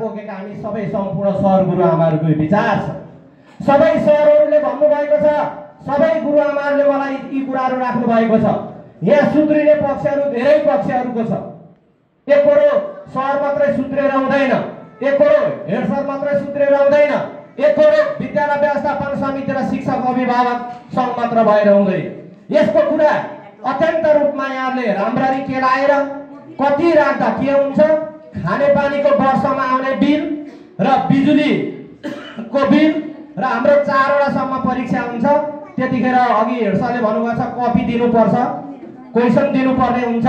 बोकेका हामी सबै सम्पूर्ण सर गुरुआमाहरूको विचार छ। सबै सरहरूले भन्नुभएको छ, सबै गुरुआमाहरूले मलाई यी कुराहरू राख्नु भएको छ। यहाँ सुध्रिने पक्षहरू धेरै पक्षहरूको छ। एकरो सर मात्रै सुध्रेर हुँदैन, एकरो हेड सर मात्रै सुध्रेर हुँदैन, एकरो विद्यालय व्यवस्थापन समिति र शिक्षक अभिभावक सङ्घ मात्र भएर हुँदैन। यसको कुरा अत्यन्त रूपमा यहाँले राम्ररी केलाएर कति राख्दा के हुन्छ, खानेपानीको वर्षमा आउने बिल र बिजुलीको बिल र हाम्रो 4 वटासम्म परीक्षा हुन्छ। त्यतिखेर अघि हेड सरले भन्नुभएको छ कपी दिनुपर्छ, क्वेसन दिनुपर्ने हुन्छ।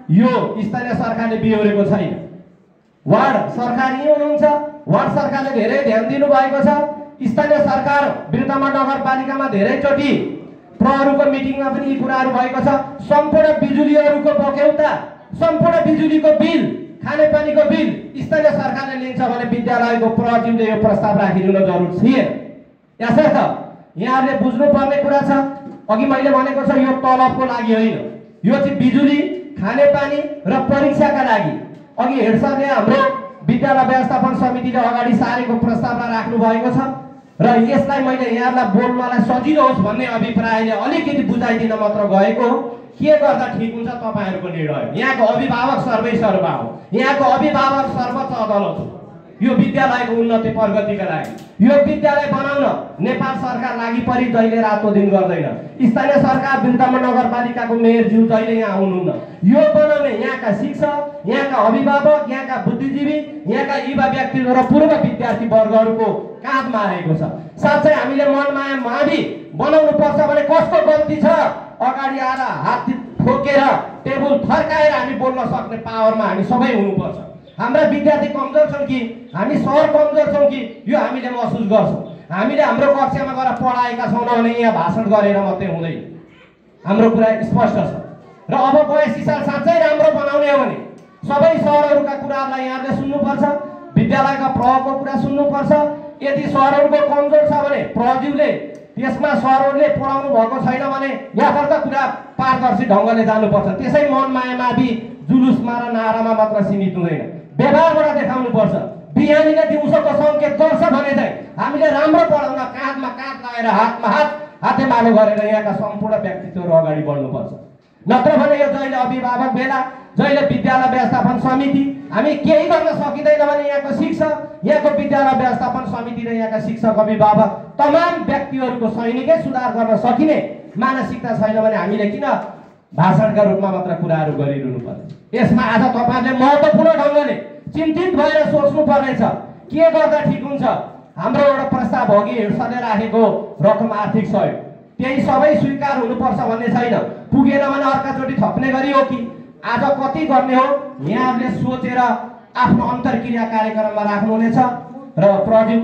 यो स्थानीय सरकारले बिहोरेको छैन। वार्ड सरकार यही हुनुहुन्छ, वार्ड सरकारले धेरै ध्यान दिनुभएको छ। स्थानीय सरकार विरुद्धमा नगरपालिकामा धेरैचोटि प्रहरीको मिटिङमा पनि यी कुराहरू भएको छ। सम्पूर्ण बिजुलीहरूको बक्यौता, सम्पूर्ण बिजुलीको बिल, खानेपानीको बिल स्थानीय सरकारले लिन्छ भने विद्यालयको प्रहरीले यो प्रस्ताव राखिदिनु जरुरी थिएन। यसर्थ यहाँहरूले बुझ्नुपर्ने कुरा छ, अघि मैले भनेको छ यो तलबको लागि होइन, यो चाहिँ बिजुली, खानेपानी र परीक्षाका लागि। अघि हेड सरले हाम्रो विद्यालय व्यवस्थापन समितिले अगाडि सारेको प्रस्तावलाई राख्नु भएको छ र यसलाई मैले यहाँलाई बोल्नलाई सजिलो होस् भन्ने अभिप्रायले अलिकति बुझाइदिन मात्र गएको हो। के गर्दा ठिक हुन्छ तपाईहरुको निर्णय। यहाँको अभिभावक सर्वै हो, यहाँको अभिभावक सर्वोच्च अदालत हो। यो विद्यालयको उन्नति प्रगतिका लागि यो विद्यालय बनाउन नेपाल सरकार लागि परि जहिले रातो दिन गर्दैन। स्थानीय सरकार विरुद्धमा नगरपालिकाको मेयरज्यू जहिले यहाँ आउनुहुन्न। यो बनाउने यहाँका शिक्षक, यहाँका अभिभावक, यहाँका बुद्धिजीवी, यहाँका युवा व्यक्तिहरू र पूर्व विद्यार्थी वर्गहरूको काँधमा आएको छ। साथै हामीले मनमाया मावि बनाउनु पर्छ भने कसको गल्ती छ? अगाडि आएर हात ठोकेर टेबल थर्काएर हामी बोल्न सक्ने पावरमा हामी सबै हुनुपर्छ। हाम्रा विद्यार्थी कमजोर छन् कि हामी सर कमजोर छौं कि यो हामीले महसुस गर्छौं। हामीले हाम्रो कक्षामा गएर पढाएका छौं भने यहाँ भाषण गरेर मात्रै हुँदैन। हाम्रो कुरा स्पष्ट छ र अब 82 साल साँच्चै राम्रो बनाउने हो भने सबै सरहरुका कुराहरूलाई यहाँले सुन्नुपर्छ, विद्यालयका प्रहको कुरा सुन्नुपर्छ। यदि सरहरुको कमजोर छ भने प्रहज्यूले त्यसमा सरहरुले पढाउनु भएको छैन भने यथार्थ कुरा पारदर्शी ढंगले जानुपर्छ। त्यसै मनमाया मावि जुलुसमा र नारामा मात्र सीमित हुँदैन, व्यवहारबाट देखाउनु पर्छ। बिहानीले दिउँसोको संकेत गर्छ भने चाहिँ हामीले राम्रो पढाउन काँधमा काँध लगाएर हातमा हात हातेमालो गरेर यहाँका सम्पूर्ण व्यक्तित्वहरू अगाडि बढ्नुपर्छ। नत्र भने यो जहिले अभिभावक भेला, जहिले विद्यालय व्यवस्थापन समिति हामी केही गर्न सकिँदैन भने यहाँको शिक्षक, यहाँको विद्यालय व्यवस्थापन समिति र यहाँका शिक्षक अभिभावक तमाम व्यक्तिहरूको सैनिकै सुधार गर्न सकिने मानसिकता छैन भने हामीले किन भाषणका रूपमा मात्र कुराहरू गरिरहनु पर्छ। यसमा आज तपाईहरुले महत्त्वपूर्ण ढंगले चिन्तित भएर सोच्नु पर्नेछ के गर्दा ठीक हुन्छ। हाम्रो एउटा प्रस्ताव अघि हेड सरले राखेको रकम आर्थिक सहयोग त्यही सबै स्वीकार हुनुपर्छ भन्ने छैन। पुगेन भने अर्काचोटि थप्ने गरी हो कि आज कति गर्ने हो यहाँहरूले सोचेर आफ्नो अन्तर्क्रिया कार्यक्रममा राख्नुहुनेछ र प्रदीप